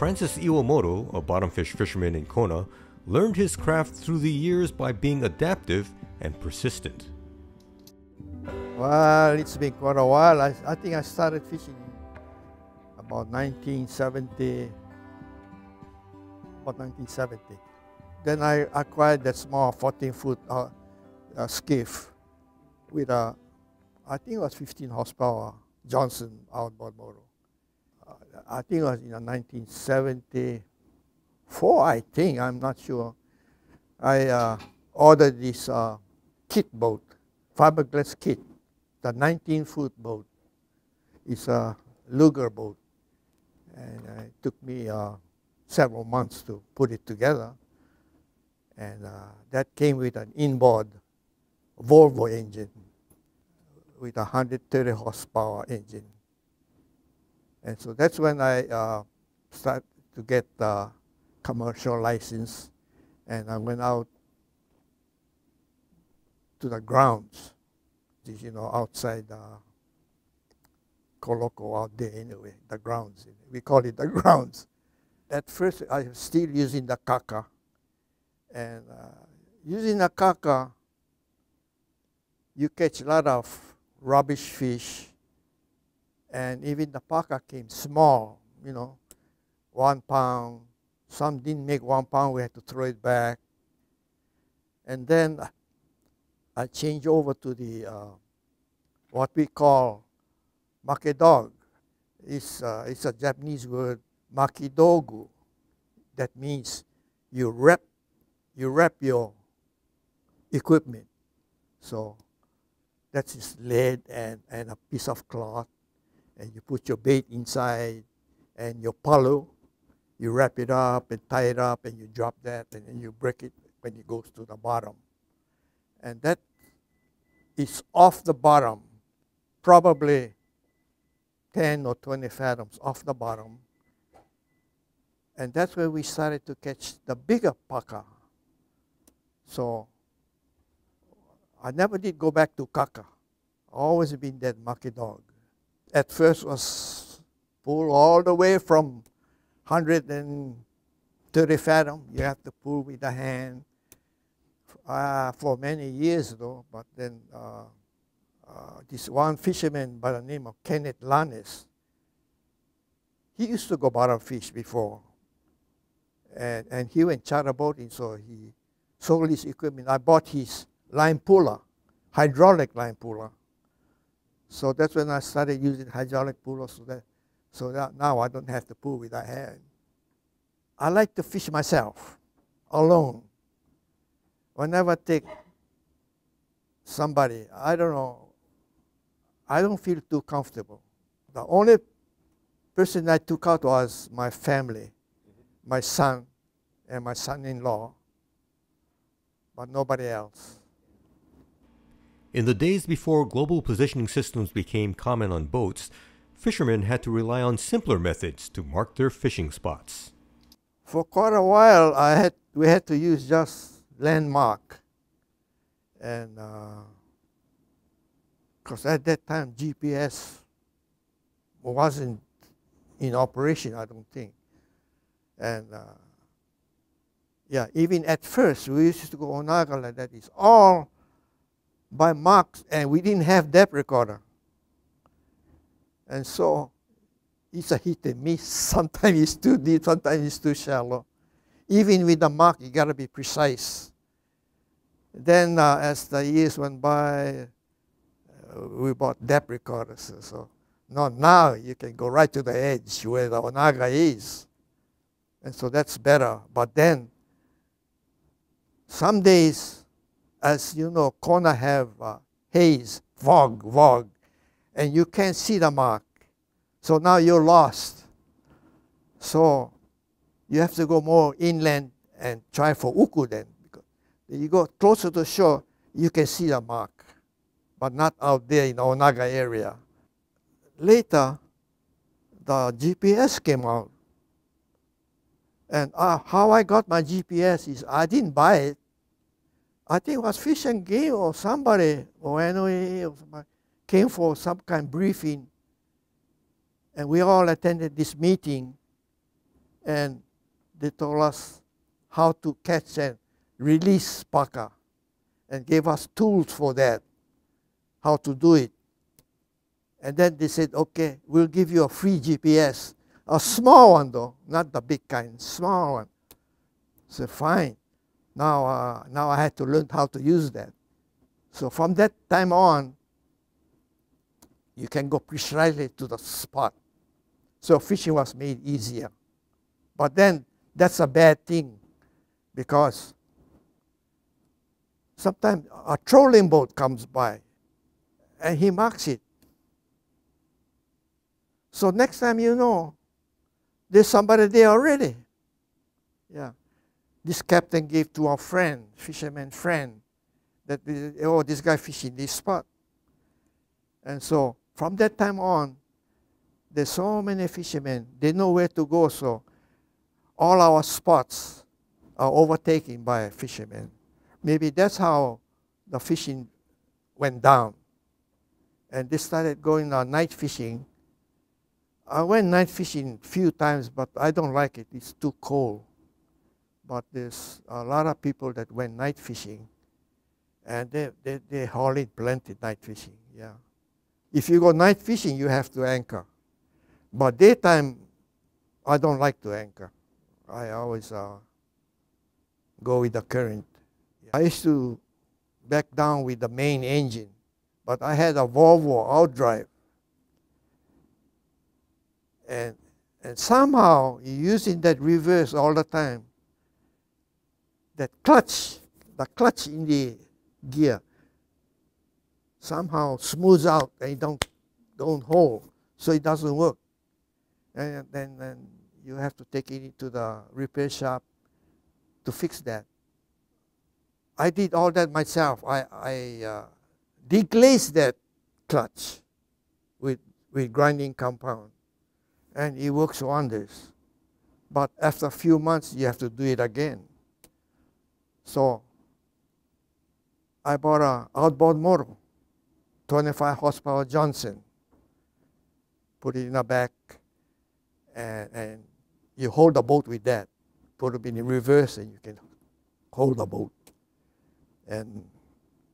Francis Iwamoto, a bottomfish fisherman in Kona, learned his craft through the years by being adaptive and persistent. Well, it's been quite a while. I think I started fishing about 1970. Then I acquired that small 14-foot skiff with a, I think it was 15 horsepower Johnson outboard motor. I think it was in 1974, I think, I'm not sure. I ordered this kit boat, fiberglass kit, the 19-foot boat. It's a lugger boat, and it took me several months to put it together. And that came with an inboard Volvo engine with a 130 horsepower engine. And so that's when I started to get the commercial license, and I went out to the grounds, you know, outside Koloko out there anyway, the grounds. We call it the grounds. At first, I was still using the kaka. And using the kaka, you catch a lot of rubbish fish. And even the paka came small, you know, 1 pound. Some didn't make 1 pound, we had to throw it back. And then I changed over to the, what we call makedog. It's a Japanese word, makidogu. That means you wrap your equipment. So that's just lead and a piece of cloth. And you put your bait inside, and your palu, you wrap it up and tie it up, and you drop that, and then you break it when it goes to the bottom. And that is off the bottom, probably 10 or 20 fathoms off the bottom. And that's where we started to catch the bigger paka. So I never did go back to kaka. Always been that makedog. At first was pull all the way from 130 fathom. You have to pull with the hand for many years though. But then this one fisherman by the name of Kenneth Lanes, he used to go bottom fish before. And he went charter boating, so he sold his equipment. I bought his line puller, hydraulic line puller. So that's when I started using hydraulic pullers, so that now I don't have to pull with a hand. I like to fish myself, alone. Whenever I take somebody, I don't know, I don't feel too comfortable. The only person I took out was my family, my son and my son-in-law, but nobody else. In the days before global positioning systems became common on boats, fishermen had to rely on simpler methods to mark their fishing spots. For quite a while, we had to use just landmark. And because at that time, GPS wasn't in operation, I don't think. And yeah, even at first, we used to go Onaga like that. It's all by marks, and we didn't have depth recorder. And so it's a hit and miss. Sometimes it's too deep, sometimes it's too shallow. Even with the mark, you gotta be precise. Then as the years went by, we bought depth recorders. So now you can go right to the edge where the Onaga is. And so that's better. But then, some days, as you know, Kona have haze, fog, and you can't see the mark. So now you're lost. So you have to go more inland and try for uku then. Because you go closer to shore, you can see the mark, but not out there in the Onaga area. Later, the GPS came out. And how I got my GPS is I didn't buy it. I think it was Fish and Game or somebody, or NOAA or somebody, came for some kind of briefing. And we all attended this meeting. and they told us how to catch and release paka, and gave us tools for that, how to do it. And then they said, okay, we'll give you a free GPS, a small one though, not the big kind, small one. So fine. Now I had to learn how to use that. So from that time on, you can go precisely to the spot. So fishing was made easier. But then that's a bad thing, because sometimes a trolling boat comes by and he marks it. So next time you know, there's somebody there already. Yeah. This captain gave to our friend, fisherman friend, that, oh, this guy fishing this spot. And so from that time on, there's so many fishermen, they know where to go, so all our spots are overtaken by fishermen. Maybe that's how the fishing went down. And they started going night fishing. I went night fishing a few times, but I don't like it. It's too cold. But there's a lot of people that went night fishing, and they haul in plenty night fishing, yeah. If you go night fishing, you have to anchor. But daytime, I don't like to anchor. I always go with the current. I used to back down with the main engine, but I had a Volvo outdrive. And somehow, using that reverse all the time, that clutch, the clutch in the gear, somehow smooths out and don't hold, so it doesn't work. And then you have to take it into the repair shop to fix that. I did all that myself. I deglazed that clutch with grinding compound, and it works wonders. But after a few months, you have to do it again. So I bought an outboard motor, 25 horsepower Johnson, put it in the back, and you hold the boat with that. Put it in reverse and you can hold the boat. And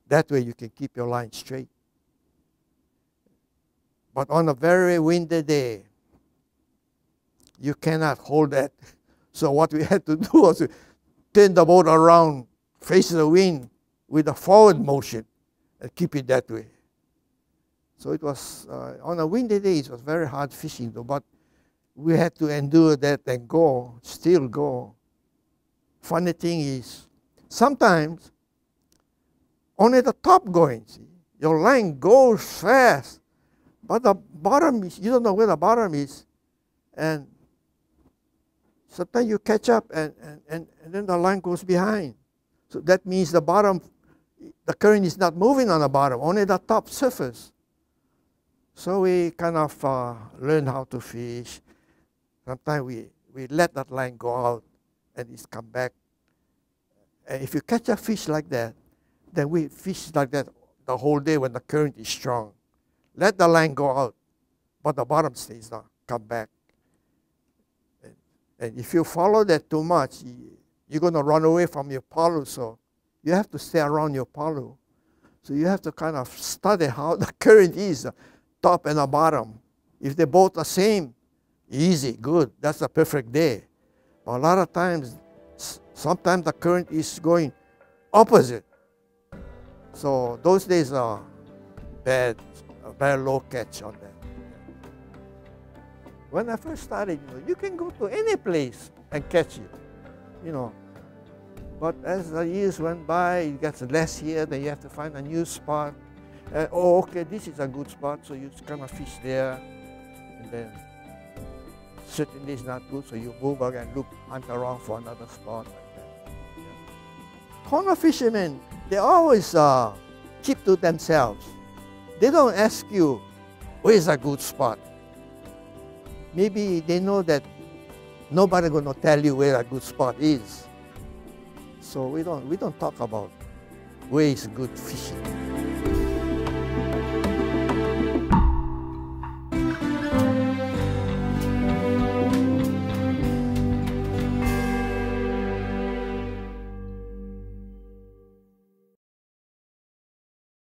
that way you can keep your line straight. But on a very windy day, you cannot hold that. So what we had to do was to turn the boat around, face the wind with a forward motion, and keep it that way. So it was, on a windy day, it was very hard fishing though, but we had to endure that and go, still go. Funny thing is, sometimes only the top going, see? Your line goes fast, but the bottom is, you don't know where the bottom is, and sometimes you catch up and then the line goes behind. So that means the bottom, the current is not moving on the bottom, only the top surface. So we kind of learn how to fish. Sometimes we let that line go out and it's come back. And if you catch a fish like that, then we fish like that the whole day when the current is strong. Let the line go out, but the bottom stays down, come back. And if you follow that too much, you're going to run away from your palu, so you have to stay around your palu. So you have to kind of study how the current is, the top and the bottom. If they both are same, easy, good, that's a perfect day. But a lot of times, sometimes the current is going opposite. So those days are bad, a very low catch on that. When I first started, you can go to any place and catch it, But as the years went by, it gets less here, then you have to find a new spot. Oh, okay, this is a good spot, so you kind of fish there. And then certainly it's not good, so you move back and hunt around for another spot like that. Yeah. Kona fishermen, they always keep to themselves. They don't ask you, where's a good spot? Maybe they know that nobody's going to tell you where a good spot is. So we don't talk about where is good fishing.